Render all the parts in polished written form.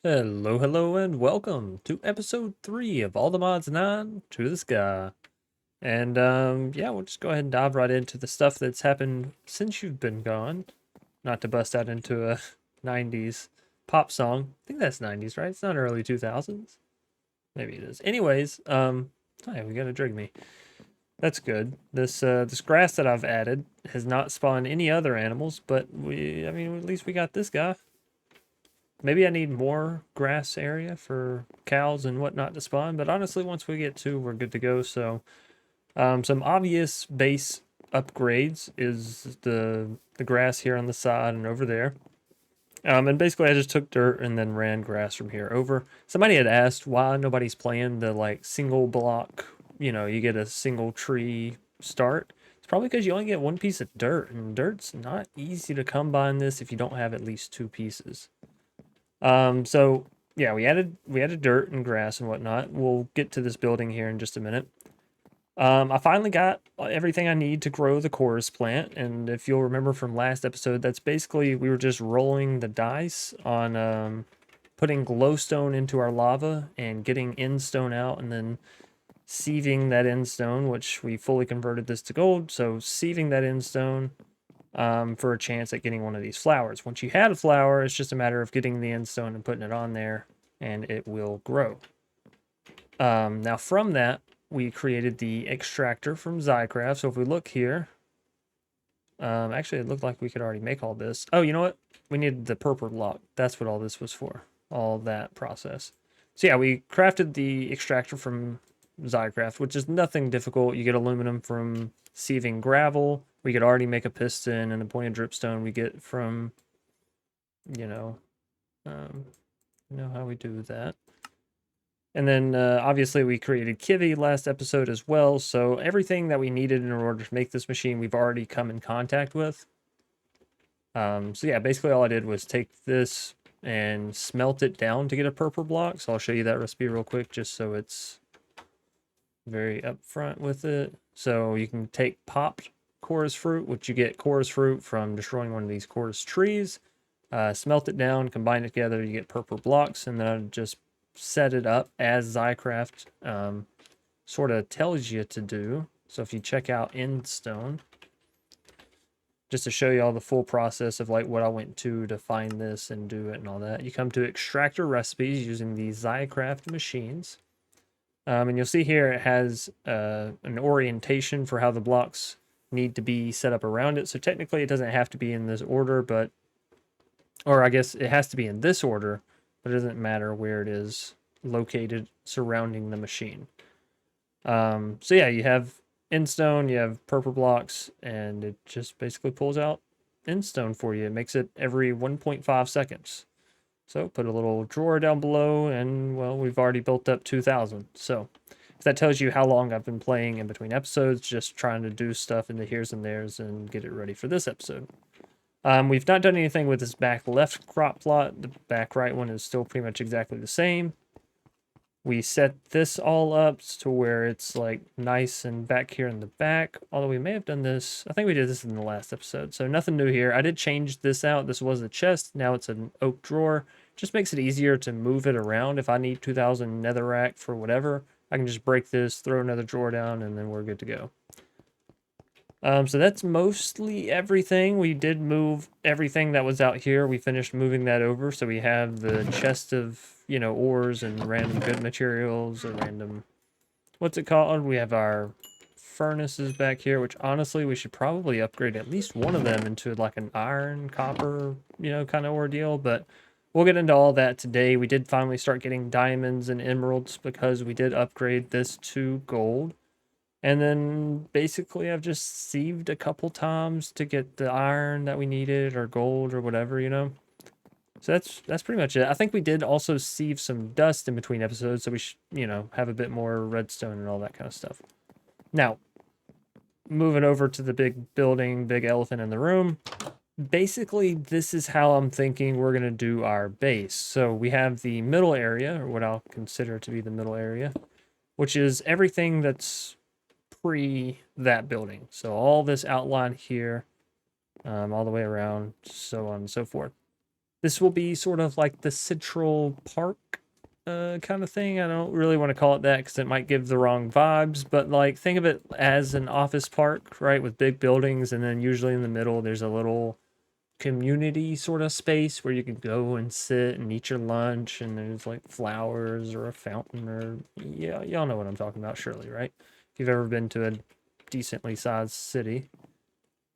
Hello, and welcome to episode 3 of All the Mods 9 to the Sky. And yeah, we'll just go ahead and dive right into the stuff that's happened since you've been gone. Not to bust out into a 90s pop song. I think that's 90s, right? It's not early 2000s. Maybe it is. Anyways, hi, we got a drink me. That's good. This grass that I've added has not spawned any other animals, but I mean, at least we got this guy. Maybe I need more grass area for cows and whatnot to spawn, but honestly, once we get two, we're good to go. So, some obvious base upgrades is the grass here on the side and over there. And basically, I just took dirt and then ran grass from here over. Somebody had asked why nobody's playing the like single block. You get a single tree start. It's probably because you only get one piece of dirt, and dirt's not easy to come by in this if you don't have at least two pieces. So yeah, we added dirt and grass and whatnot. We'll get to this building here in just a minute. I finally got everything I need to grow the chorus plant, and if you'll remember from last episode, that's basically we were just rolling the dice on putting glowstone into our lava and getting end stone out, and then sieving that end stone, which we fully converted this to gold. So sieving that end stone for a chance at getting one of these flowers. Once you had a flower, it's just a matter of getting the end stone and putting it on there, and it will grow. Now from that, we created the extractor from Zycraft. So if we look here, actually it looked like we could already make all this. Oh, you know what? We needed the purple block. That's what all this was for, all that process. So yeah, we crafted the extractor from Zycraft, which is nothing difficult. You get aluminum from sieving gravel. We could already make a piston, and the pointed dripstone we get from, you know, how we do that. And then obviously we created Kivy last episode as well. So everything that we needed in order to make this machine, we've already come in contact with. So yeah, basically all I did was take this and smelt it down to get a purple block. So I'll show you that recipe real quick, just so it's very upfront with it. So you can take popped chorus fruit, which you get chorus fruit from destroying one of these chorus trees. Smelt it down, combine it together, you get purple blocks, and then I just set it up as Zycraft sort of tells you to do. So if you check out Endstone, just to show you all the full process of like what I went to find this and do it and all that, you come to extractor recipes using the Zycraft machines. And you'll see here it has an orientation for how the blocks need to be set up around it. So technically it doesn't have to be in this order, or I guess it has to be in this order, but it doesn't matter where it is located surrounding the machine. So yeah, you have endstone, you have purple blocks, and it just basically pulls out endstone for you. It makes it every 1.5 seconds. So put a little drawer down below, and well, we've already built up 2,000. So if that tells you how long I've been playing in between episodes, just trying to do stuff in the here's and there's and get it ready for this episode. We've not done anything with this back left crop plot. The back right one is still pretty much exactly the same. We set this all up to where it's like nice and back here in the back. Although we may have done this. I think we did this in the last episode. So nothing new here. I did change this out. This was a chest. Now it's an oak drawer. Just makes it easier to move it around. If I need 2,000 netherrack for whatever, I can just break this, throw another drawer down, and then we're good to go. So that's mostly everything. We did move everything that was out here. We finished moving that over. So we have the chest of, ores and random good materials or random, what's it called? We have our furnaces back here, which honestly, we should probably upgrade at least one of them into like an iron, copper, kind of ordeal. But we'll get into all that today. We did finally start getting diamonds and emeralds because we did upgrade this to gold. And then basically I've just sieved a couple times to get the iron that we needed or gold or whatever, So that's pretty much it. I think we did also sieve some dust in between episodes, so we should, have a bit more redstone and all that kind of stuff. Now, moving over to the big building, big elephant in the room. Basically, this is how I'm thinking we're going to do our base. So we have the middle area, or what I'll consider to be the middle area, which is everything that's pre that building. So all this outline here, all the way around, so on and so forth. This will be sort of like the Central Park kind of thing. I don't really want to call it that because it might give the wrong vibes, but like think of it as an office park, right, with big buildings, and then usually in the middle there's a little community sort of space where you can go and sit and eat your lunch, and there's like flowers or a fountain or yeah, y'all know what I'm talking about, surely, right? If you've ever been to a decently sized city.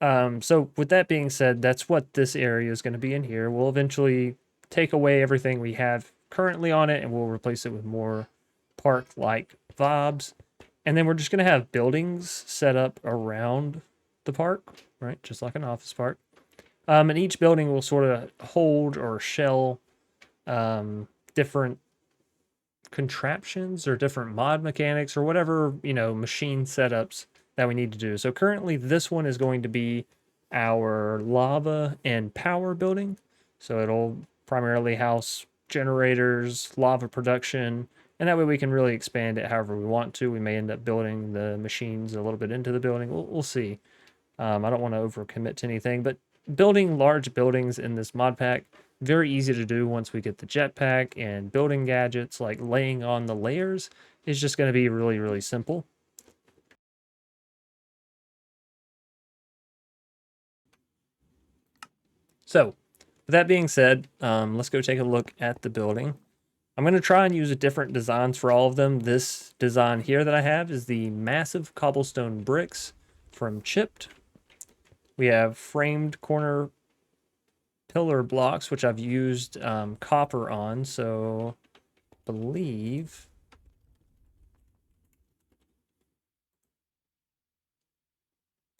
So with that being said, that's what this area is going to be in here. We'll eventually take away everything we have currently on it and we'll replace it with more park-like vibes. And then we're just going to have buildings set up around the park, right? Just like an office park. And each building will sort of hold or shell different contraptions or different mod mechanics or whatever, machine setups that we need to do. So currently this one is going to be our lava and power building. So it'll primarily house generators, lava production, and that way we can really expand it however we want to. We may end up building the machines a little bit into the building. We'll see. I don't want to overcommit to anything, but building large buildings in this mod pack, very easy to do once we get the jetpack, and building gadgets like laying on the layers is just going to be really, really simple. So, with that being said, let's go take a look at the building. I'm going to try and use different designs for all of them. This design here that I have is the massive cobblestone bricks from Chipped. We have framed corner pillar blocks, which I've used copper on, so believe.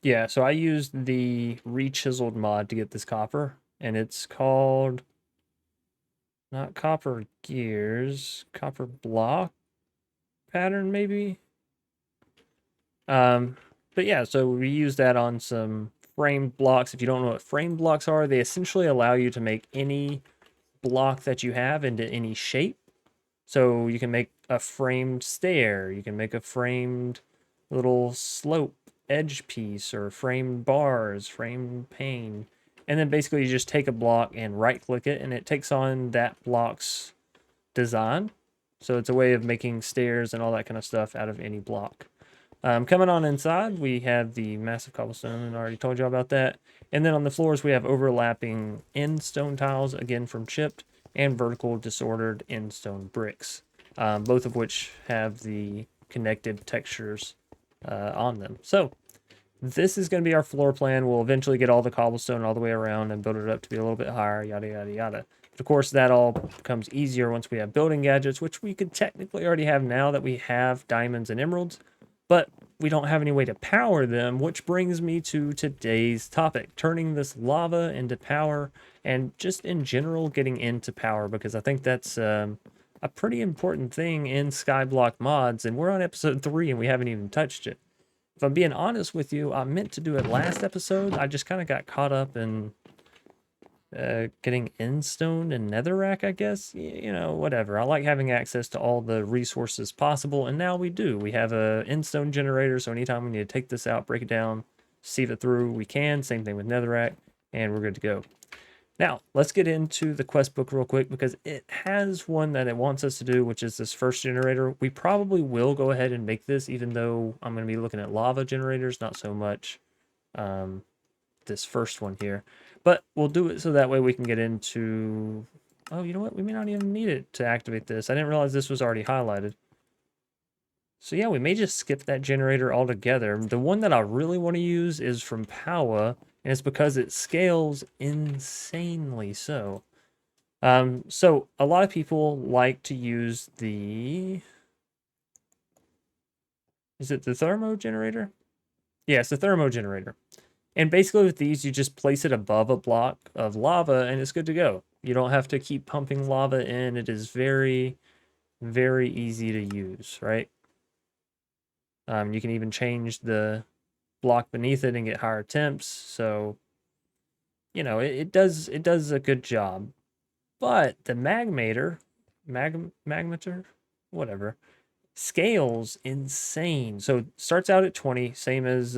Yeah, so I used the re-chiseled mod to get this copper, and it's called not copper gears, copper block pattern maybe. But yeah, so we use that on some framed blocks. If you don't know what framed blocks are, they essentially allow you to make any block that you have into any shape. So you can make a framed stair, you can make a framed little slope edge piece, or framed bars, framed pane. And then basically you just take a block and right click it and it takes on that block's design. So it's a way of making stairs and all that kind of stuff out of any block. Coming on inside, we have the massive cobblestone, and I already told you about that. And then on the floors, we have overlapping end stone tiles, again from Chipped, and vertical disordered end stone bricks, both of which have the connected textures on them. So this is going to be our floor plan. We'll eventually get all the cobblestone all the way around and build it up to be a little bit higher, yada, yada, yada. But of course, that all becomes easier once we have building gadgets, which we could technically already have now that we have diamonds and emeralds, but we don't have any way to power them, which brings me to today's topic, turning this lava into power, and just in general getting into power, because I think that's a pretty important thing in Skyblock mods, and we're on episode 3 and we haven't even touched it. If I'm being honest with you, I meant to do it last episode. I just kind of got caught up in getting endstone and netherrack, I guess. Whatever. I like having access to all the resources possible, and now we do. We have a endstone generator, so anytime we need to take this out, break it down, sieve it through, we can. Same thing with netherrack, and we're good to go. Now, let's get into the quest book real quick, because it has one that it wants us to do, which is this first generator. We probably will go ahead and make this, even though I'm going to be looking at lava generators, not so much this first one here. But we'll do it so that way we can get into... Oh, you know what? We may not even need it to activate this. I didn't realize this was already highlighted. So yeah, we may just skip that generator altogether. The one that I really want to use is from Powa, and it's because it scales insanely so. So a lot of people like to use the... Is it the thermo generator? Yeah, it's the thermo generator. And basically with these, you just place it above a block of lava and it's good to go. You don't have to keep pumping lava in. It is very, very easy to use, right? You can even change the block beneath it and get higher temps. So, it does a good job. But the magmator, whatever, scales insane. So it starts out at 20, same as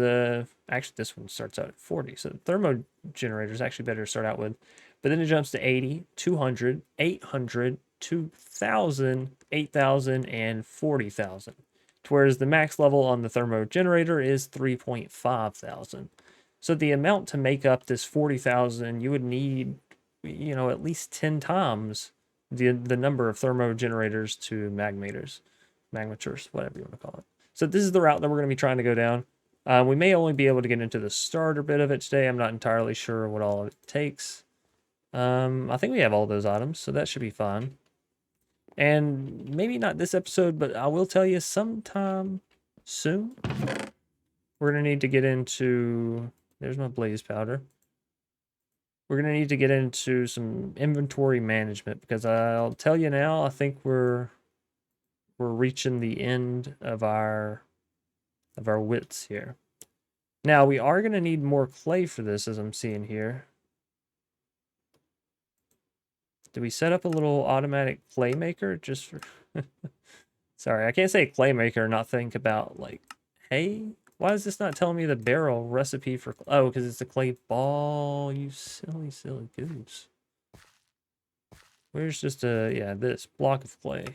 actually this one starts out at 40. So the thermo generator is actually better to start out with. but then it jumps to 80, 200, 800, 2,000, 8,000, and 40,000. Whereas the max level on the thermo generator is 3.5 thousand. So the amount to make up this 40,000, you would need, you know, at least 10 times the number of thermo generators to magmators, whatever you want to call it. So this is the route that we're going to be trying to go down. We may only be able to get into the starter bit of it today. I'm not entirely sure what all it takes. I think we have all those items, so that should be fine. And maybe not this episode, but I will tell you sometime soon, we're going to need to get into... There's my blaze powder. We're going to need to get into some inventory management, because I'll tell you now, I think we're reaching the end of our wits here. Now, we are going to need more clay for this, as I'm seeing here. Do we set up a little automatic clay maker just for... Sorry, I can't say clay maker and not think about, like, hey, why is this not telling me the barrel recipe for... Oh, because it's a clay ball, you silly, silly goose. Where's just this block of clay.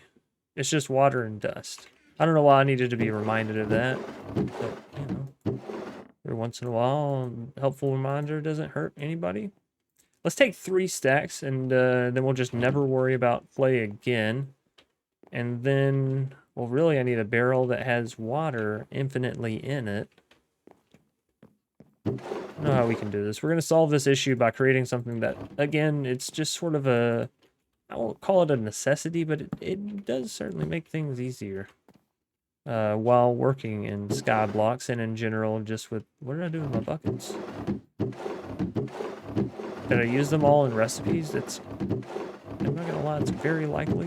It's just water and dust. I don't know why I needed to be reminded of that, but, you know, every once in a while, a helpful reminder doesn't hurt anybody. Let's take 3 stacks, and then we'll just never worry about clay again. And then, well, really, I need a barrel that has water infinitely in it. I don't know how we can do this. We're going to solve this issue by creating something that, again, it's just sort of a... I won't call it a necessity, but it does certainly make things easier. While working in Skyblocks and in general, just with... What did I do with my buckets? Did I use them all in recipes? It's... I'm not gonna lie, it's very likely.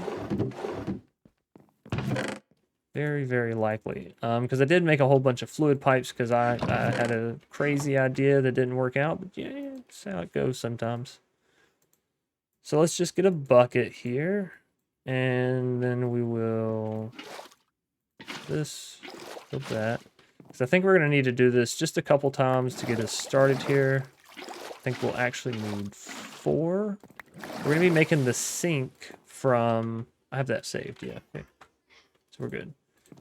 Very, very likely. Because I did make a whole bunch of fluid pipes because I had a crazy idea that didn't work out. But yeah, that's how it goes sometimes. So let's just get a bucket here. And then we will... This, put that. Because I think we're going to need to do this just a couple times to get us started here. I think we'll actually need 4. We're going to be making the sink from... I have that saved, yeah. Okay. So we're good.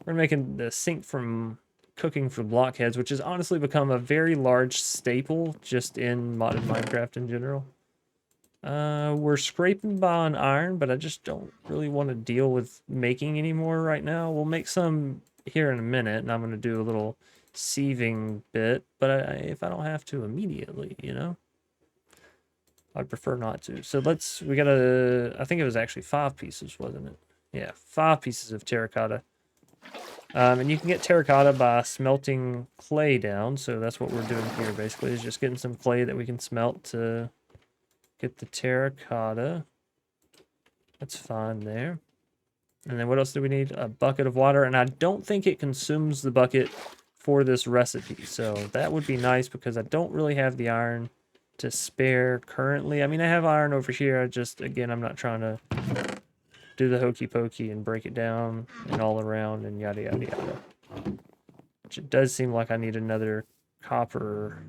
We're making the sink from cooking for blockheads, which has honestly become a very large staple just in modded Minecraft in general. We're scraping by on iron, but I just don't really want to deal with making any more right now. We'll make some here in a minute, and I'm going to do a little sieving bit, but if I don't have to immediately, you know? I'd prefer not to. So we got I think it was actually 5 pieces, wasn't it? Yeah, 5 pieces of terracotta. And you can get terracotta by smelting clay down, so that's what we're doing here, basically, is just getting some clay that we can smelt to get the terracotta. That's fine there. And then what else do we need? A bucket of water, and I don't think it consumes the bucket for this recipe, so that would be nice because I don't really have the iron to spare currently. I mean, I have iron over here. I just, again, I'm not trying to do the hokey pokey and break it down and all around and yada yada yada. Which it does seem like I need another copper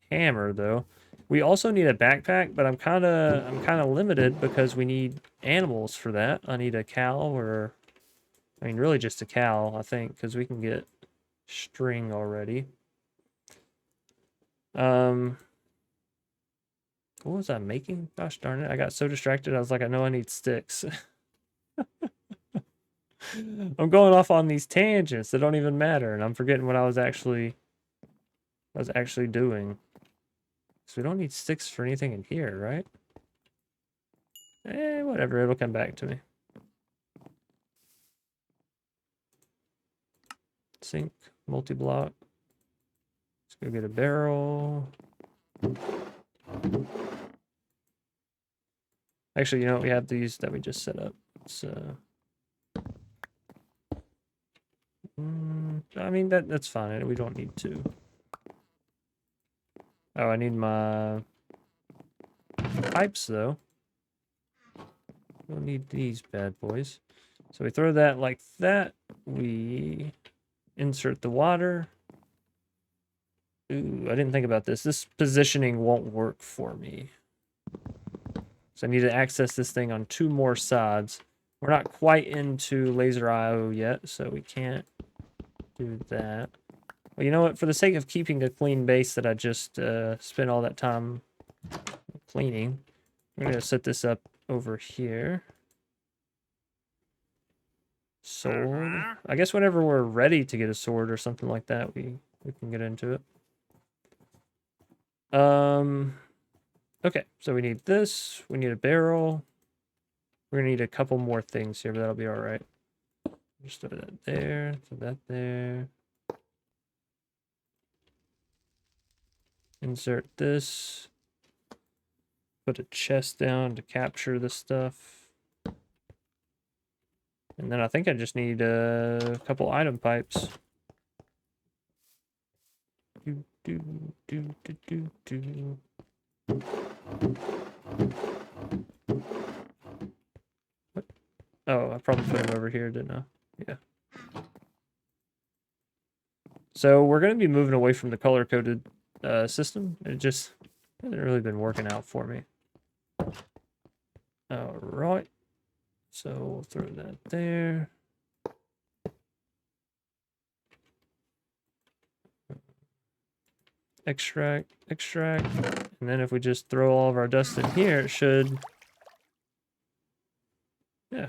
hammer though. We also need a backpack, but I'm kind of limited because we need animals for that. I need a cow or, I mean, really just a cow, I think, because we can get string already. What was I making? Gosh darn it. I got so distracted. I was like, I know I need sticks. I'm going off on these tangents that don't even matter, and I'm forgetting what I was actually doing. So we don't need sticks for anything in here, right? Whatever, it'll come back to me. Sink, multi-block. Let's go get a barrel. Actually, you know, we have these that we just set up. So, I mean, that's fine. We don't need to. Oh, I need my pipes, though. We'll need these bad boys. So we throw that like that. We insert the water. Ooh, I didn't think about this. This positioning won't work for me. So I need to access this thing on 2 more sides. We're not quite into laser IO yet, so we can't do that. Well, you know what? For the sake of keeping a clean base that I just spent all that time cleaning, I'm going to set this up over here. Sword. I guess whenever we're ready to get a sword or something like that, we can get into it. Okay, so we need this. We need a barrel. We're gonna need a couple more things here, but that'll be all right. Just throw that there. Throw that there. Insert this. Put a chest down to capture the stuff. And then I think I just need a couple item pipes. Do, do, do, do, do, do. What? Oh, I probably put them over here, didn't I? Yeah. So we're going to be moving away from the color-coded system. It just hasn't really been working out for me. All right. So we'll throw that there. Extract, extract. And then if we just throw all of our dust in here, it should... Yeah.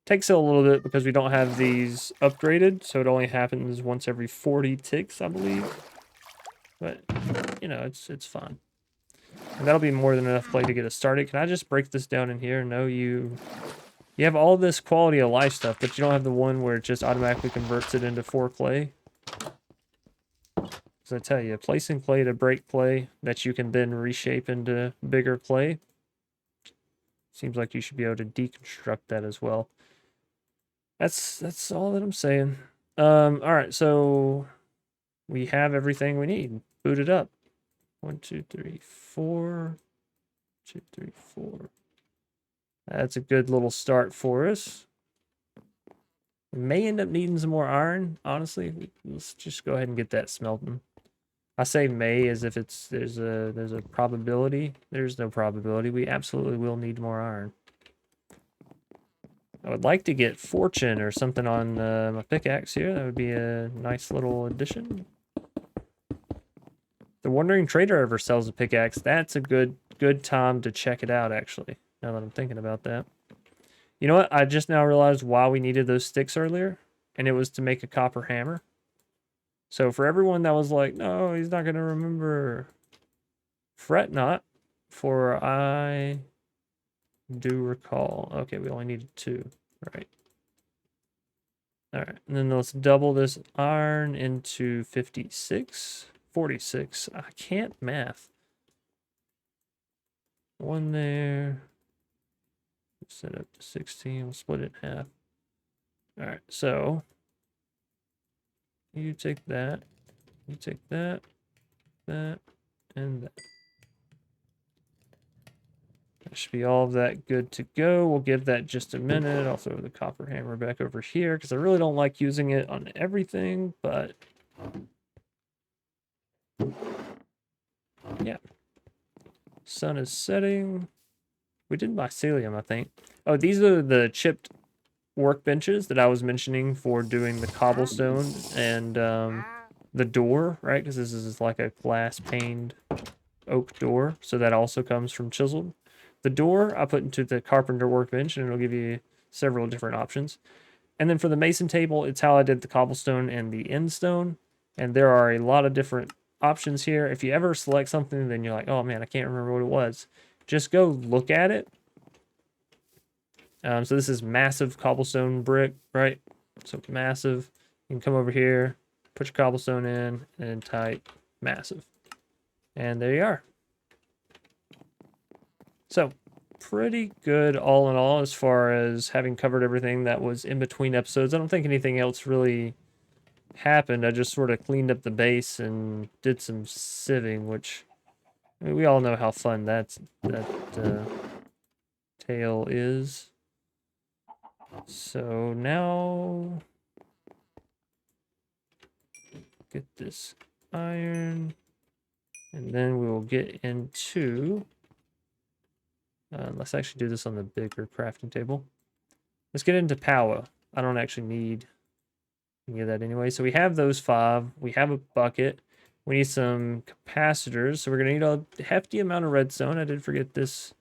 Takes a little bit because we don't have these upgraded, so it only happens once every 40 ticks, I believe. But, you know, it's fine. And that'll be more than enough clay to get us started. Can I just break this down in here? No, you have all this quality of life stuff, but you don't have the one where it just automatically converts it into 4 clay. As I tell you, placing clay to break clay that you can then reshape into bigger clay. Seems like you should be able to deconstruct that as well. That's all that I'm saying. All right, so we have everything we need. Boot it up. 1, 2, 3, 4. 2, 3, 4. That's a good little start for us. We may end up needing some more iron, honestly. Let's just go ahead and get that smelting. I say may as if there's a probability. There's no probability. We absolutely will need more iron. I would like to get fortune or something on my pickaxe here. That would be a nice little addition. The Wandering Trader ever sells a pickaxe. That's a good time to check it out, actually, now that I'm thinking about that. You know what? I just now realized why we needed those sticks earlier, and it was to make a copper hammer. So for everyone that was like, no, he's not going to remember, fret not, for I do recall. Okay, we only needed 2, right? All right, and then let's double this iron into 56, 46. I can't math. 1 there. Set up to 16. We'll split it in half. All right, so you take that, you take that, that, and that. That should be all of that good to go. We'll give that just a minute. I'll throw the copper hammer back over here because I really don't like using it on everything, but yeah. Sun is setting. We did mycelium, I think. Oh, these are the chipped workbenches that I was mentioning for doing the cobblestone and the door, right? Because this is like a glass paned oak door, so that also comes from chiseled. The door I put into the carpenter workbench, and it'll give you several different options. And then for the mason table, it's how I did the cobblestone and the end stone. And there are a lot of different options here. If you ever select something, then you're like, oh man, I can't remember what it was. Just go look at it. So this is massive cobblestone brick, right? So massive. You can come over here, put your cobblestone in, and type massive. And there you are. So pretty good all in all as far as having covered everything that was in between episodes. I don't think anything else really happened. I just sort of cleaned up the base and did some sieving, which I mean, we all know how fun that tale is. So now get this iron. And then we will get into... let's actually do this on the bigger crafting table. Let's get into power. I don't actually need any of that anyway. So we have those 5. We have a bucket. We need some capacitors. So we're going to need a hefty amount of redstone. I did forget this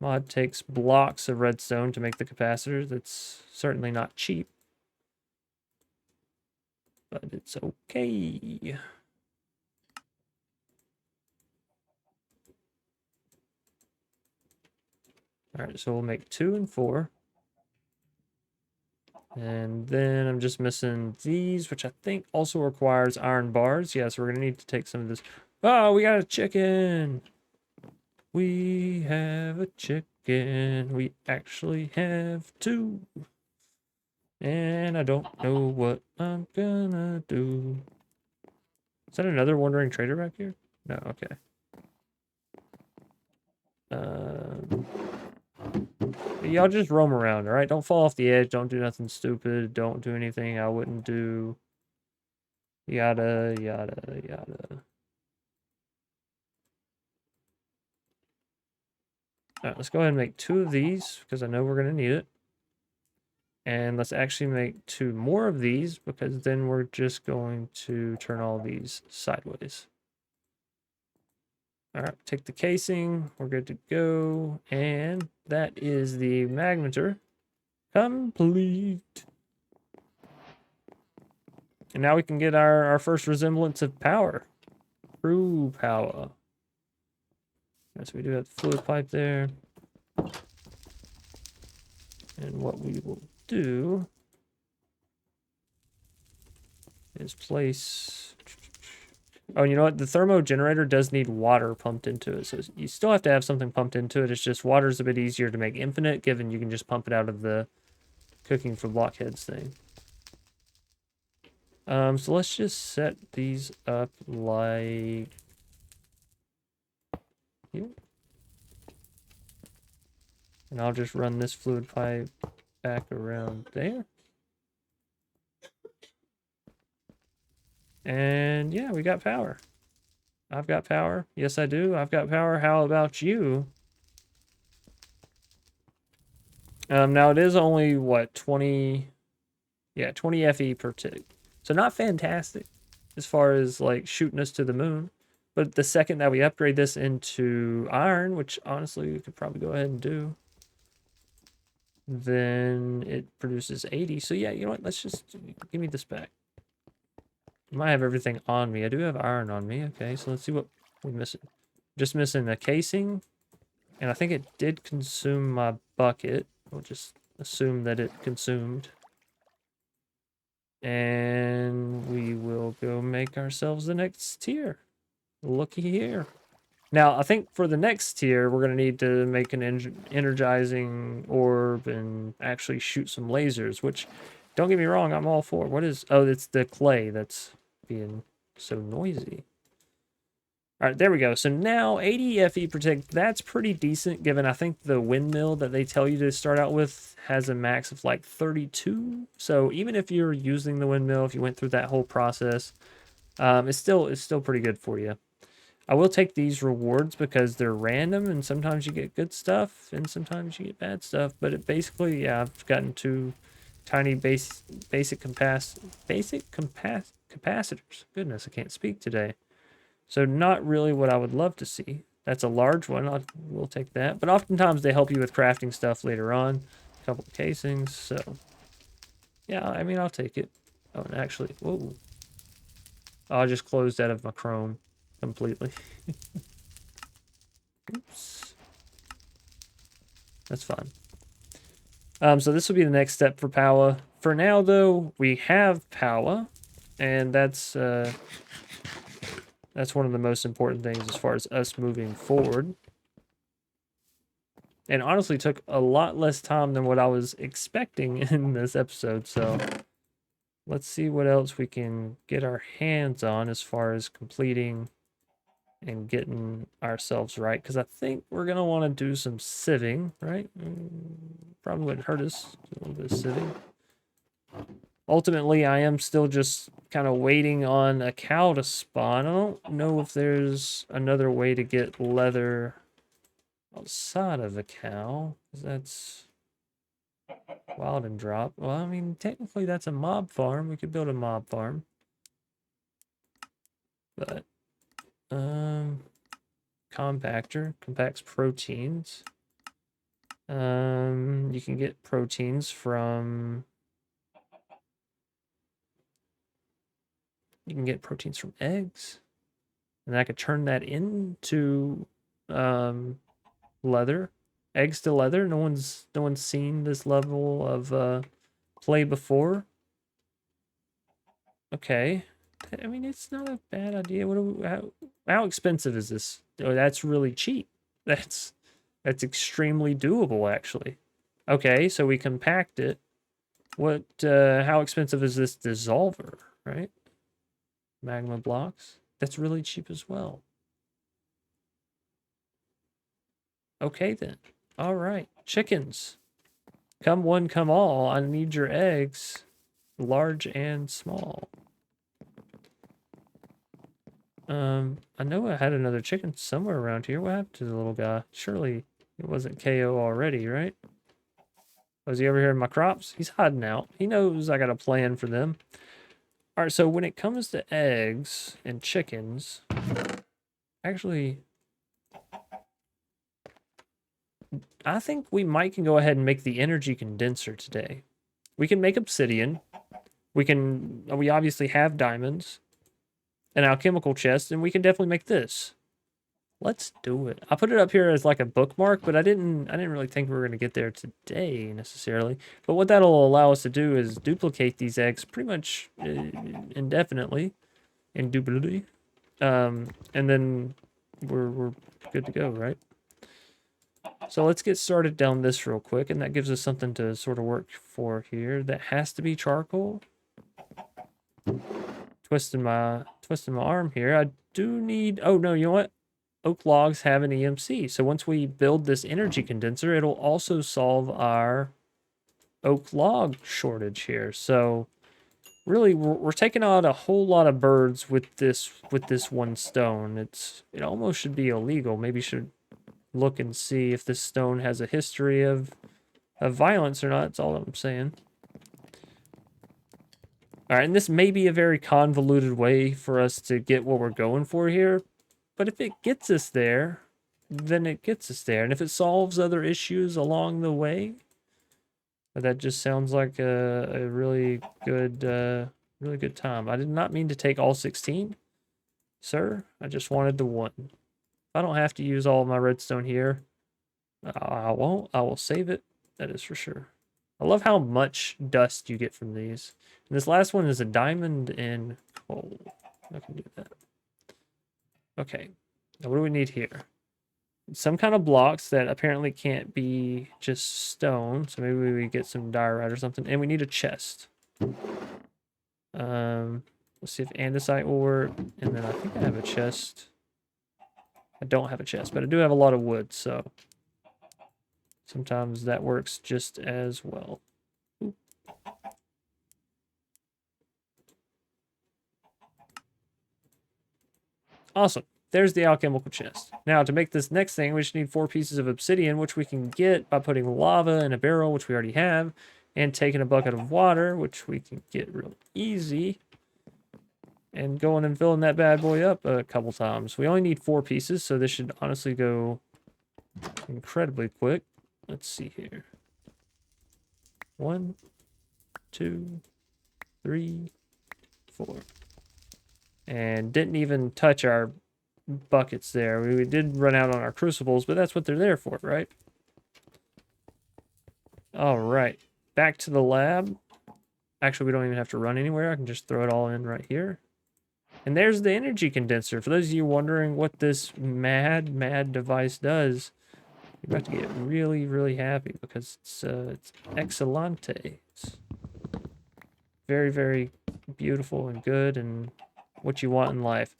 mod takes blocks of redstone to make the capacitors. That's certainly not cheap, but it's okay. All right, so we'll make 2 and 4. And then I'm just missing these, which I think also requires iron bars. Yeah, so we're going to need to take some of this. Oh, we got a chicken. We have a chicken. We actually have 2. And I don't know what I'm gonna do. Is that another wandering trader back here? No, okay. Y'all just roam around, all right? Don't fall off the edge. Don't do nothing stupid. Don't do anything I wouldn't do. Yada, yada, yada. All right, let's go ahead and make 2 of these because I know we're going to need it. And let's actually make 2 more of these because then we're just going to turn all these sideways. All right, take the casing. We're good to go. And that is the magnetor complete. And now we can get our first resemblance of power. True power. Yes, we do have the fluid pipe there. And what we will do is place... Oh, you know what? The thermo generator does need water pumped into it. So you still have to have something pumped into it. It's just water's a bit easier to make infinite, given you can just pump it out of the cooking for blockheads thing. So let's just set these up like here. And I'll just run this fluid pipe back around there. And yeah, we got power. I've got power. Yes, I do. I've got power. How about you? Now it is only, what, 20... Yeah, 20 FE per tick. So not fantastic as far as, like, shooting us to the moon. But the second that we upgrade this into iron, which honestly we could probably go ahead and do, then it produces 80. So yeah, you know what? Let's just give me this back. I might have everything on me. I do have iron on me. Okay, so let's see what we're missing. Just missing the casing. And I think it did consume my bucket. We'll just assume that it consumed. And we will go make ourselves the next tier. Looky here. Now, I think for the next tier, we're going to need to make an energizing orb and actually shoot some lasers, which, don't get me wrong, I'm all for. What is... Oh, it's the clay that's being so noisy. All right, there we go. So now 80 FE per tick, that's pretty decent, given I think the windmill that they tell you to start out with has a max of like 32. So even if you're using the windmill, if you went through that whole process, it's still pretty good for you. I will take these rewards because they're random, and sometimes you get good stuff, and sometimes you get bad stuff. But it basically, yeah, I've gotten 2 tiny basic capacitors. Goodness, I can't speak today. So not really what I would love to see. That's a large one. We'll take that. But oftentimes they help you with crafting stuff later on. A couple of casings. So yeah, I mean, I'll take it. Oh, and actually, whoa. Oh, I just closed out of my Chrome completely. Oops. That's fine. So this will be the next step for power. For now, though, we have power, and that's one of the most important things as far as us moving forward. And honestly took a lot less time than what I was expecting in this episode, so let's see what else we can get our hands on as far as completing and getting ourselves right, because I think we're going to want to do some sieving, right? Probably wouldn't hurt us, a little bit of sieving. ultimately, I am still just kind of waiting on a cow to spawn. I don't know if there's another way to get leather outside of a cow, 'cause that's wild and drop. Well, I mean, technically that's a mob farm. We could build a mob farm. But, compactor, compacts proteins. You can get proteins from... You can get proteins from eggs. And I could turn that into leather. Eggs to leather. No one's seen this level of play before. Okay. I mean, it's not a bad idea. How expensive is this? Oh, that's really cheap. That's extremely doable, actually. Okay, so we compact it. How expensive is this dissolver, right? Magma blocks. That's really cheap as well. Okay, then. All right. Chickens. Come one, come all. I need your eggs, large and small. I know I had another chicken somewhere around here. What happened to the little guy? Surely it wasn't KO already, right? Was he over here in my crops? He's hiding out. He knows I got a plan for them. All right, so when it comes to eggs and chickens, actually, I think we can go ahead and make the energy condenser today. We can make obsidian. We obviously have diamonds, an alchemical chest, and we can definitely make this. Let's do it. I put it up here as like a bookmark, but I didn't really think we were going to get there today necessarily. But what that'll allow us to do is duplicate these eggs pretty much indefinitely, indubitably. And then we're good to go, right? So let's get started down this real quick, and that gives us something to sort of work for here. That has to be charcoal. Twisting my arm here. I do need... Oh, no, you know what? Oak logs have an EMC. So once we build this energy condenser, it'll also solve our oak log shortage here. So really, we're taking out a whole lot of birds with this one stone. It almost should be illegal. Maybe should look and see if this stone has a history of violence or not. That's all I'm saying. All right, and this may be a very convoluted way for us to get what we're going for here, but if it gets us there, then it gets us there. And if it solves other issues along the way, that just sounds like a really good time. I did not mean to take all 16, sir. I just wanted the one. If I don't have to use all of my redstone here, I won't. I will save it. That is for sure. I love how much dust you get from these. And this last one is a diamond and coal. I can do that. Okay. Now what do we need here? Some kind of blocks that apparently can't be just stone. So maybe we get some diorite or something. And we need a chest. Let's see if andesite will work. And then I think I have a chest. I don't have a chest, but I do have a lot of wood, so sometimes that works just as well. Ooh. Awesome. There's the alchemical chest. Now, to make this next thing, we just need 4 pieces of obsidian, which we can get by putting lava in a barrel, which we already have, and taking a bucket of water, which we can get real easy, and going and filling that bad boy up a couple times. We only need 4 pieces, so this should honestly go incredibly quick. Let's see here. 1, 2, 3, 4. And didn't even touch our buckets there. We did run out on our crucibles, but that's what they're there for, right? All right. Back to the lab. Actually, we don't even have to run anywhere. I can just throw it all in right here. And there's the energy condenser. For those of you wondering what this mad device does, you're about to get really, really happy because it's excellente. It's very, very beautiful and good and what you want in life.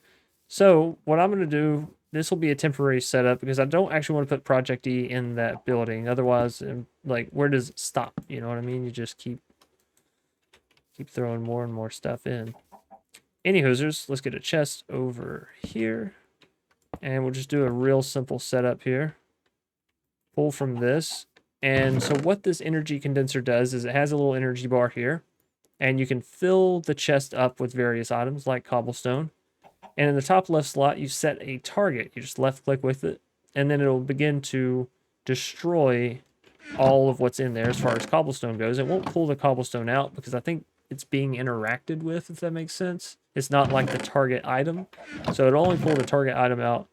So what I'm going to do, this will be a temporary setup because I don't actually want to put Project E in that building. Otherwise, like, where does it stop? You know what I mean? You just keep keep throwing more and more stuff in. Any hoosers, let's get a chest over here. And we'll just do a real simple setup here. Pull from this. And so what this energy condenser does is it has a little energy bar here. And you can fill the chest up with various items like cobblestone. And in the top left slot, you set a target. You just left click with it. And then it'll begin to destroy all of what's in there as far as cobblestone goes. It won't pull the cobblestone out because I think it's being interacted with, if that makes sense. It's not like the target item. So it'll only pull the target item out.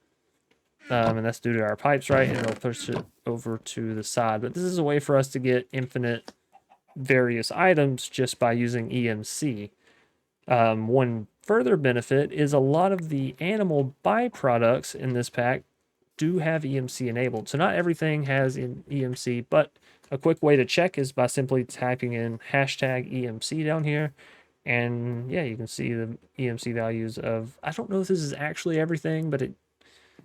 And that's due to our pipes, right? And it'll push it over to the side. But this is a way for us to get infinite various items just by using EMC. One further benefit is a lot of the animal byproducts in this pack do have EMC enabled. So not everything has in EMC, but a quick way to check is by simply typing in hashtag EMC down here. And yeah, you can see the EMC values of, I don't know if this is actually everything, but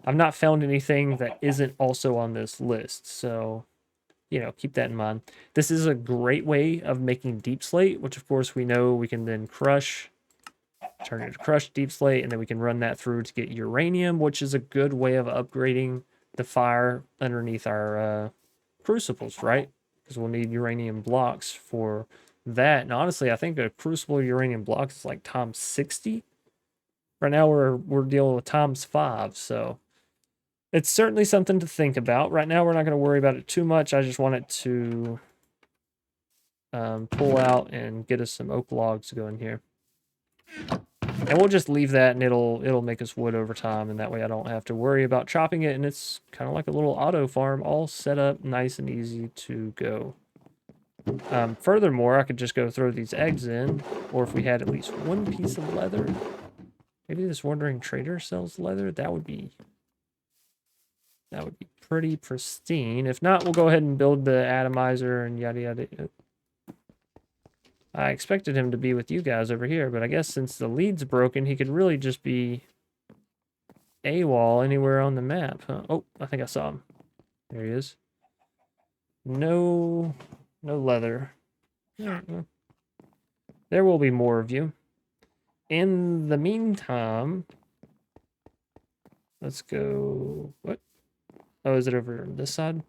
I've not found anything that isn't also on this list. So, you know, keep that in mind. This is a great way of making deep slate, which of course we know we can then crush, turn it to crushed deep slate, and then we can run that through to get uranium, which is a good way of upgrading the fire underneath our crucibles, right? Because we'll need uranium blocks for that. And honestly, I think a crucible uranium block is like times 60. Right now we're dealing with times 5, so it's certainly something to think about. Right now we're not going to worry about it too much. I just want it to pull out and get us some oak logs going here. And we'll just leave that, and it'll make us wood over time, and that way I don't have to worry about chopping it, and it's kind of like a little auto farm, all set up nice and easy to go. Furthermore, I could just go throw these eggs in, or if we had at least one piece of leather. Maybe this wandering trader sells leather. That would be pretty pristine. If not, we'll go ahead and build the atomizer and yada yada. I expected him to be with you guys over here, but I guess since the lead's broken, he could really just be AWOL anywhere on the map. Huh? Oh, I think I saw him. There he is. No leather. There will be more of you. In the meantime, let's go. What? Oh, is it over on this side?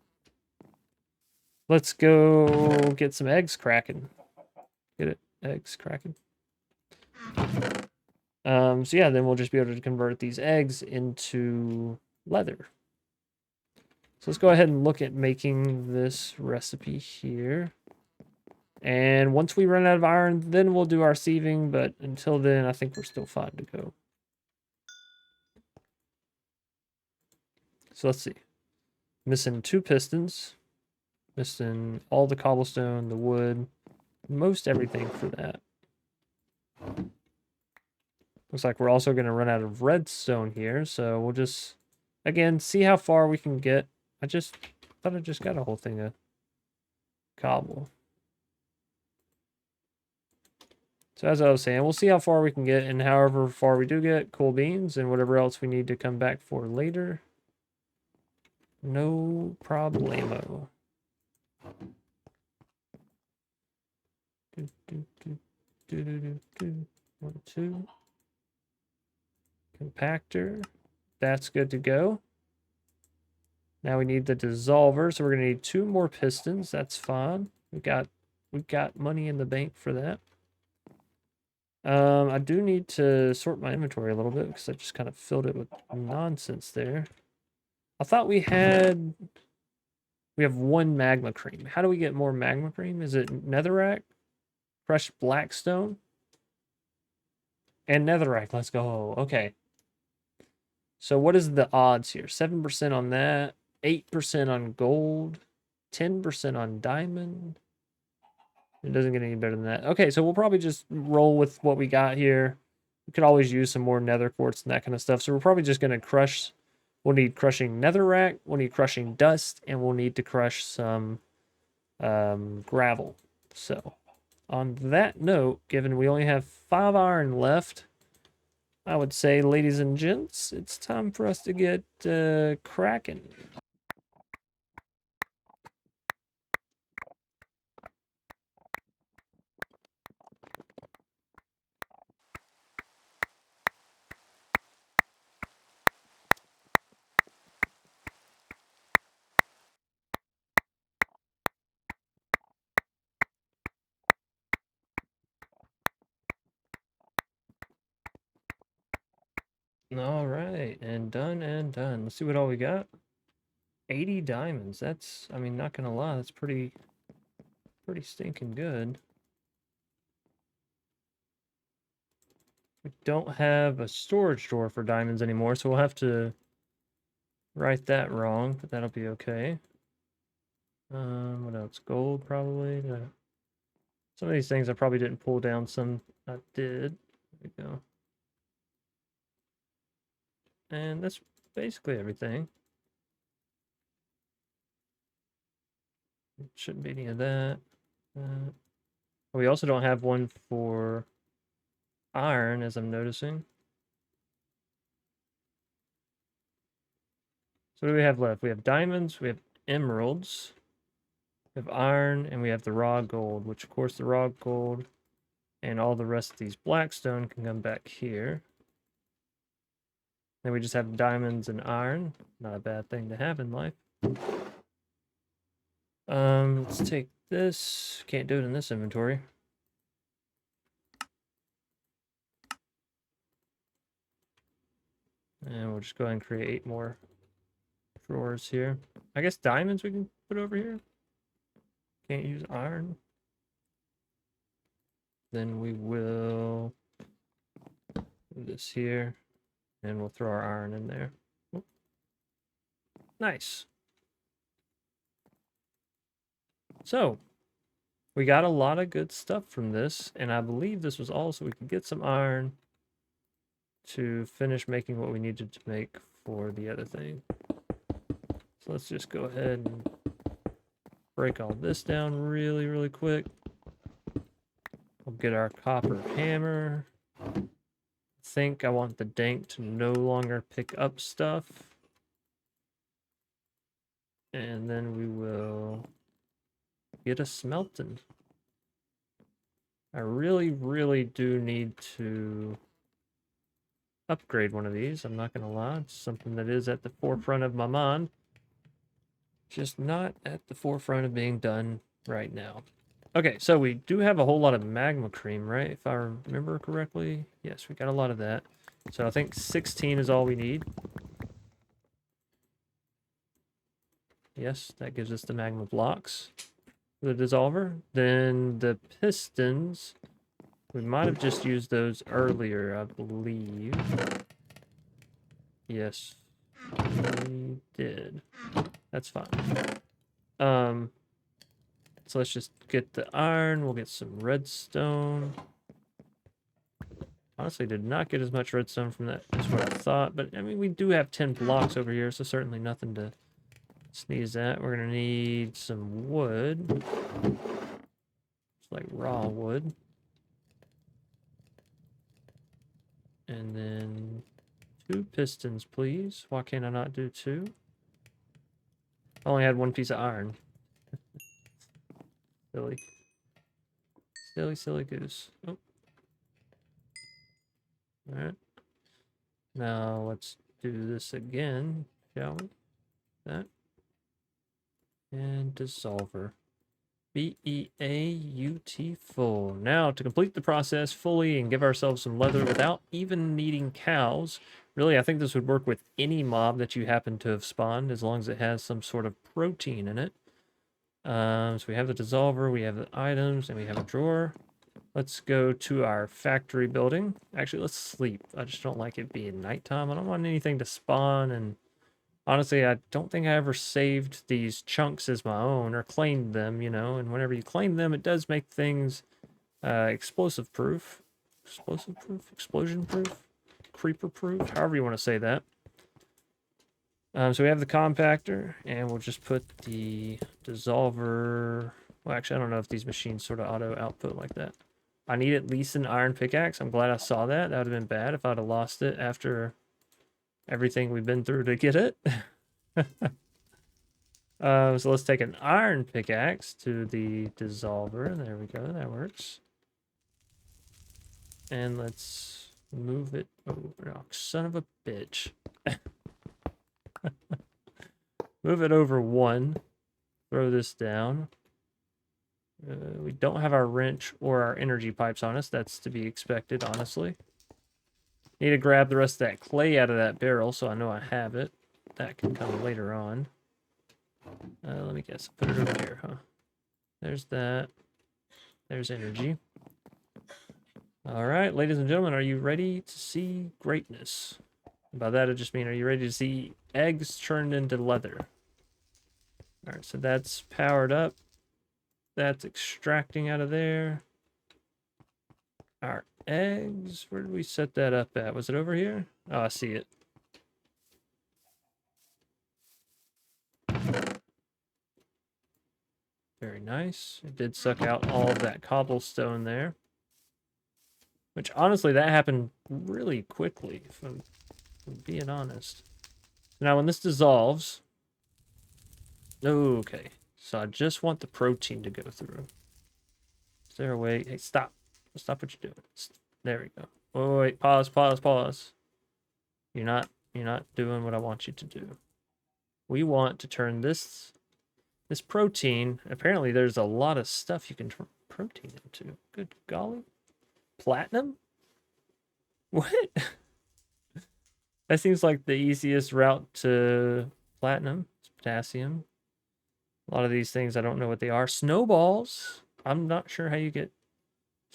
Let's go get some eggs cracking. Get it? Eggs cracking. So yeah, then we'll just be able to convert these eggs into leather. So let's go ahead and look at making this recipe here. And once we run out of iron, then we'll do our sieving, but until then, I think we're still fine to go. So let's see. Missing 2 pistons. Missing all the cobblestone, the wood, most everything for that. Looks like we're also going to run out of redstone here, so we'll just, again, see how far we can get. I thought I just got a whole thing of cobble. So as I was saying, we'll see how far we can get, and however far we do get, cool beans and whatever else we need to come back for later. No problemo. 1, 2. Compactor. That's good to go. Now we need the dissolver, so we're gonna need 2 more pistons. That's fine. We got money in the bank for that. I do need to sort my inventory a little bit because I just kind of filled it with nonsense there. I thought we have 1 magma cream. How do we get more magma cream? Is it netherrack? Crushed blackstone? And netherrack, let's go. Okay. So what is the odds here? 7% on that, 8% on gold, 10% on diamond. It doesn't get any better than that. Okay, so we'll probably just roll with what we got here. We could always use some more nether quartz and that kind of stuff. So we're probably just going to crush. We'll need crushing netherrack. We'll need crushing dust. And we'll need to crush some gravel. So on that note, given we only have 5 iron left, I would say, ladies and gents, it's time for us to get cracking. All right, and done and done. Let's see what all we got. 80 diamonds. That's, I mean, not gonna lie, that's pretty stinking good. We don't have a storage door for diamonds anymore, so we'll have to write that wrong, but that'll be okay. What else? Gold, probably. Some of these things I probably didn't pull down, some I did. There we go. And that's basically everything. Shouldn't be any of that. We also don't have one for iron, as I'm noticing. So what do we have left? We have diamonds, we have emeralds, we have iron, and we have the raw gold, which of course the raw gold and all the rest of these blackstone can come back here. Then we just have diamonds and iron. Not a bad thing to have in life. Let's take this. Can't do it in this inventory. And we'll just go ahead and create 8 more drawers here. I guess diamonds we can put over here. Can't use iron. Then we will do this here. And we'll throw our iron in there. Oop. Nice. So, we got a lot of good stuff from this. And I believe this was also, we could get some iron to finish making what we needed to make for the other thing. So let's just go ahead and break all this down really, really quick. We'll get our copper hammer. I think I want the dank to no longer pick up stuff. And then we will get a smelting. I really, really do need to upgrade one of these. I'm not going to lie. It's something that is at the forefront of my mind. Just not at the forefront of being done right now. Okay, so we do have a whole lot of magma cream, right? If I remember correctly. Yes, we got a lot of that. So I think 16 is all we need. Yes, that gives us the magma blocks for the dissolver. Then the pistons, we might have just used those earlier, I believe. Yes, we did. That's fine. So let's just get the iron. We'll get some redstone. Honestly, did not get as much redstone from that as what I thought. But, I mean, we do have 10 blocks over here, so certainly nothing to sneeze at. We're going to need some wood. It's like raw wood. And then 2 pistons, please. Why can't I not do 2? I only had 1 piece of iron. Silly. Silly, silly goose. Oh. Alright. Now let's do this again, shall we? That. And dissolver. Beautiful. Now, to complete the process fully and give ourselves some leather without even needing cows. Really, I think this would work with any mob that you happen to have spawned, as long as it has some sort of protein in it. So we have the dissolver, we have the items, and we have a drawer. Let's go to our factory building. Actually, let's sleep. I just don't like it being nighttime. I don't want anything to spawn, and honestly, I don't think I ever saved these chunks as my own or claimed them, you know, and whenever you claim them, it does make things explosive proof, explosion proof, creeper proof, however you want to say that. So we have the compactor, and we'll just put the dissolver. Well, actually, I don't know if these machines sort of auto output like that. I need at least an iron pickaxe. I'm glad I saw that. That would have been bad if I'd have lost it after everything we've been through to get it. So let's take an iron pickaxe to the dissolver. There we go. That works. And let's move it over. Oh, son of a bitch. Move it over 1. Throw this down. We don't have our wrench or our energy pipes on us. That's to be expected, honestly. Need to grab the rest of that clay out of that barrel so I know I have it. That can come later on. Let me guess. Put it over here, huh? There's that. There's energy. All right, ladies and gentlemen, are you ready to see greatness? By that, I just mean, are you ready to see eggs turned into leather? All right, so that's powered up. That's extracting out of there. Our eggs, where did we set that up at? Was it over here? Oh, I see it. Very nice. It did suck out all of that cobblestone there. Which, honestly, that happened really quickly, if I'm being honest. Now, when this dissolves... Okay. So I just want the protein to go through. Is there a way? Hey, stop. Stop what you're doing. There we go. Oh, wait. Pause, pause, pause. You're not doing what I want you to do. We want to turn this protein. Apparently, there's a lot of stuff you can turn protein into. Good golly. Platinum? What? That seems like the easiest route to platinum. It's potassium. A lot of these things, I don't know what they are. Snowballs. I'm not sure how you get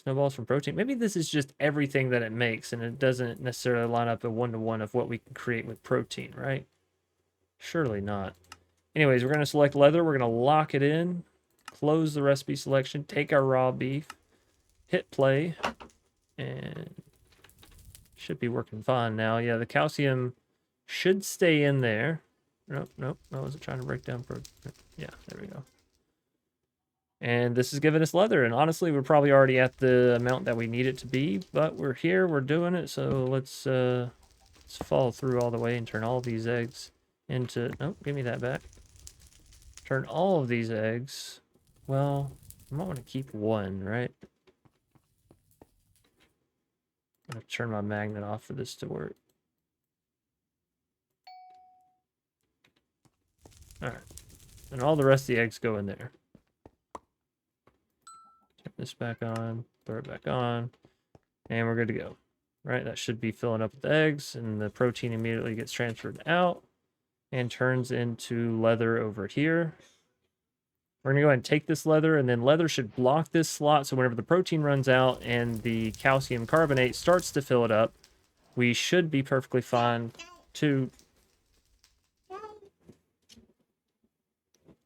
snowballs from protein. Maybe this is just everything that it makes, and it doesn't necessarily line up a one-to-one of what we can create with protein, right? Surely not. Anyways, we're going to select leather. We're going to lock it in. Close the recipe selection. Take our raw beef. Hit play. And should be working fine now. Yeah, the calcium should stay in there. Nope, nope. I wasn't trying to break down protein. Yeah, there we go. And this is giving us leather. And honestly, we're probably already at the amount that we need it to be. But we're here. We're doing it. So let's follow through all the way and turn all of these eggs into... Nope, give me that back. Turn all of these eggs... Well, I might want to keep one, right? I'm going to turn my magnet off for this to work. Alright. And all the rest of the eggs go in there. Turn this back on. Throw it back on. And we're good to go. Right, that should be filling up with eggs. And the protein immediately gets transferred out. And turns into leather over here. We're going to go ahead and take this leather, and then leather should block this slot, so whenever the protein runs out and the calcium carbonate starts to fill it up, we should be perfectly fine to...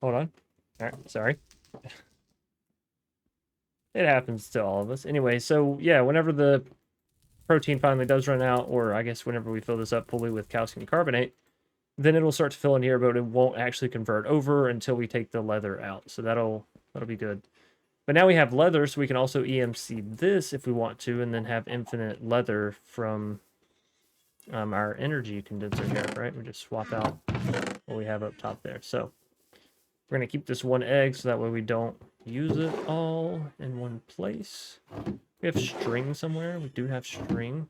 Hold on. All right, sorry. It happens to all of us. Anyway, so yeah, whenever the protein finally does run out, or I guess whenever we fill this up fully with calcium carbonate, then it'll start to fill in here, but it won't actually convert over until we take the leather out. So that'll be good. But now we have leather, so we can also EMC this if we want to, and then have infinite leather from our energy condenser here, right? We just swap out what we have up top there. So we're going to keep this one egg so that way we don't use it all in one place. We have string somewhere. We do have string.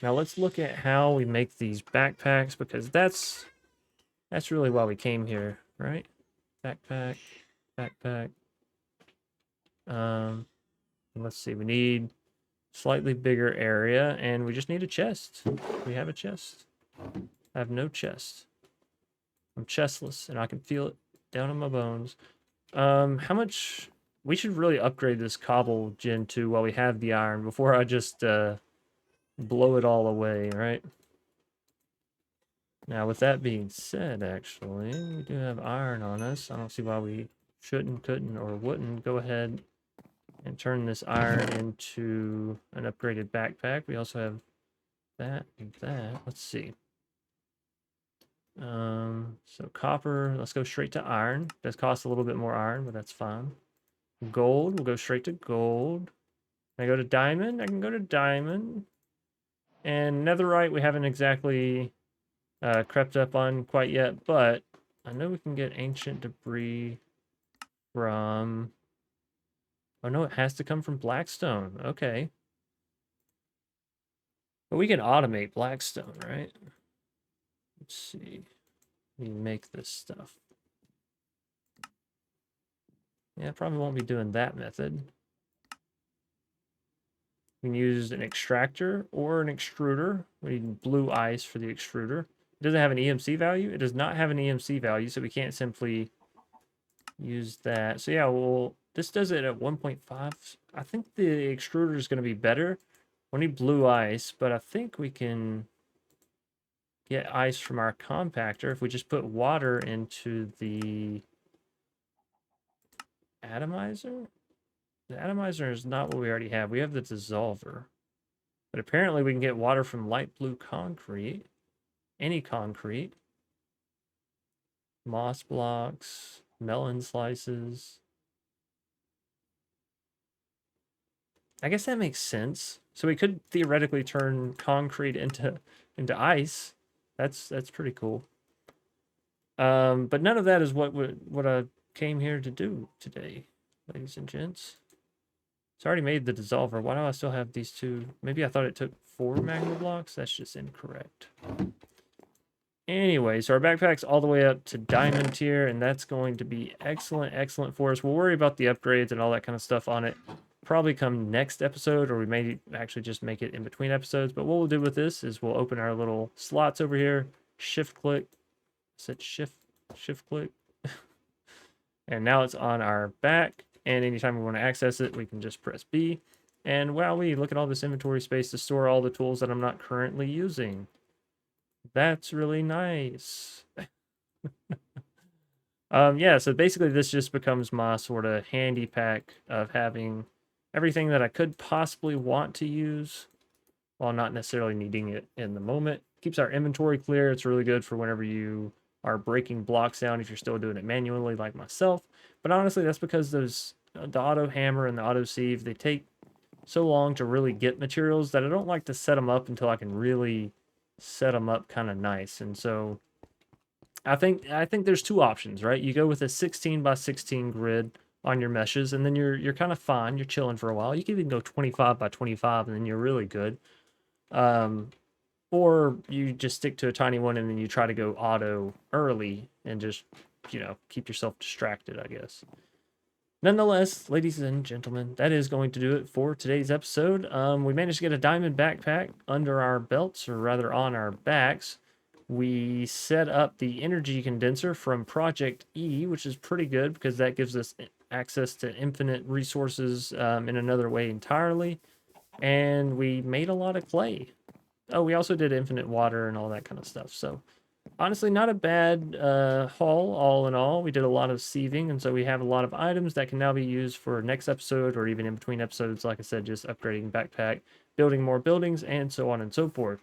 Now let's look at how we make these backpacks, because that's really why we came here, right? Backpack, backpack. Let's see, we need slightly bigger area, and we just need a chest. We have a chest. I have no chest. I'm chestless, and I can feel it down in my bones. How much... We should really upgrade this cobble gen 2 while we have the iron before I just blow it all away, right? Now, with that being said, actually, we do have iron on us. I don't see why we shouldn't, couldn't, or wouldn't go ahead and turn this iron into an upgraded backpack. We also have that and that. Let's see. So copper, let's go straight to iron. Does cost a little bit more iron, but that's fine. Gold, we'll go straight to gold. Can I go to diamond? I can go to diamond. And netherite, we haven't exactly crept up on quite yet, but I know we can get ancient debris from... Oh no, it has to come from Blackstone. Okay. But we can automate Blackstone, right? Let's see. We make this stuff. Yeah, probably won't be doing that method. We can use an extractor or an extruder. We need blue ice for the extruder. It doesn't have an EMC value. It does not have an EMC value, so we can't simply use that. So yeah, well, this does it at 1.5. I think the extruder is going to be better. We need blue ice, but I think we can get ice from our compactor if we just put water into the atomizer. The atomizer is not what we already have. We have the dissolver. But apparently we can get water from light blue concrete. Any concrete. Moss blocks. Melon slices. I guess that makes sense. So we could theoretically turn concrete into ice. That's pretty cool. But none of that is what I came here to do today, ladies and gents. It's already made the dissolver. Why do I still have these two? Maybe I thought it took 4 magma blocks. That's just incorrect. Anyway, so our backpack's all the way up to diamond tier, and that's going to be excellent, excellent for us. We'll worry about the upgrades and all that kind of stuff on it probably come next episode, or we may actually just make it in between episodes. But what we'll do with this is we'll open our little slots over here, shift click, said shift click, and now it's on our back. And anytime we want to access it, we can just press B. And wow, we look at all this inventory space to store all the tools that I'm not currently using. That's really nice. Yeah, so basically this just becomes my sort of handy pack of having everything that I could possibly want to use while not necessarily needing it in the moment. Keeps our inventory clear. It's really good for whenever you are breaking blocks down if you're still doing it manually like myself. But honestly, that's because those the auto hammer and the auto sieve, they take so long to really get materials that I don't like to set them up until I can really set them up kind of nice. And so I think there's two options, right? You go with a 16 by 16 grid on your meshes, and then you're kind of fine. You're chilling for a while. You can even go 25 by 25, and then you're really good. Or you just stick to a tiny one, and then you try to go auto early and just, keep yourself distracted, I guess. Nonetheless, ladies and gentlemen, that is going to do it for today's episode. We managed to get a diamond backpack under our belts, or rather on our backs. We set up the energy condenser from Project E, which is pretty good because that gives us access to infinite resources in another way entirely. And we made a lot of clay. Oh, we also did infinite water and all that kind of stuff. So honestly, not a bad haul all in all. We did a lot of sieving, and so we have a lot of items that can now be used for next episode or even in between episodes. Like I said, just upgrading backpack, building more buildings, and so on and so forth.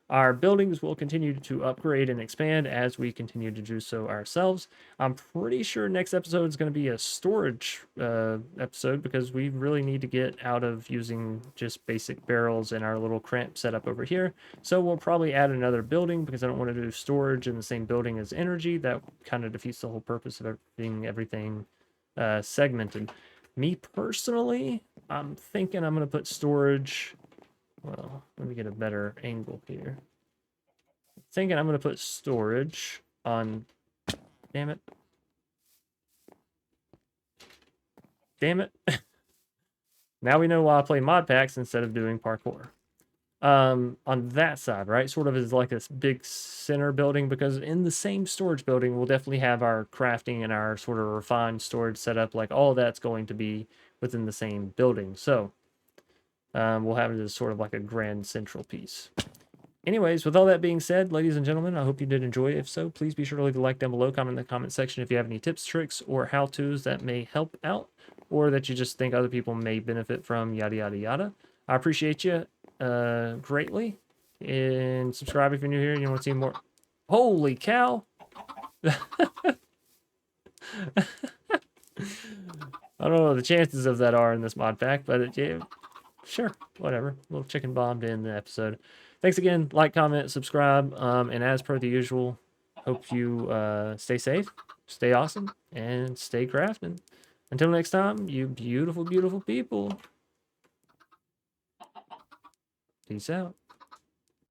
Our buildings will continue to upgrade and expand as we continue to do so ourselves. I'm pretty sure next episode is going to be a storage episode because we really need to get out of using just basic barrels in our little cramp setup over here. So we'll probably add another building because I don't want to do storage in the same building as energy. That kind of defeats the whole purpose of everything segmented. Me personally, I'm thinking I'm going to put storage. Well, let me get a better angle here. Thinking I'm going to put storage on... Damn it. Damn it. Now we know why I play mod packs instead of doing parkour. On that side, right? Sort of is like this big center building, because in the same storage building, we'll definitely have our crafting and our sort of refined storage setup. Like all that's going to be within the same building. So we'll have it as sort of like a grand central piece. Anyways, with all that being said, ladies and gentlemen, I hope you did enjoy. If so, please be sure to leave a like down below, comment in the comment section if you have any tips, tricks, or how-tos that may help out, or that you just think other people may benefit from, yada, yada, yada. I appreciate you greatly, and subscribe if you're new here and you want to see more. Holy cow! I don't know what the chances of that are in this mod pack, but yeah, sure, whatever. A little chicken bomb to end the episode. Thanks again. Like, comment, subscribe, and as per the usual, hope you stay safe, stay awesome, and stay crafting. Until next time, you beautiful, beautiful people. Peace out.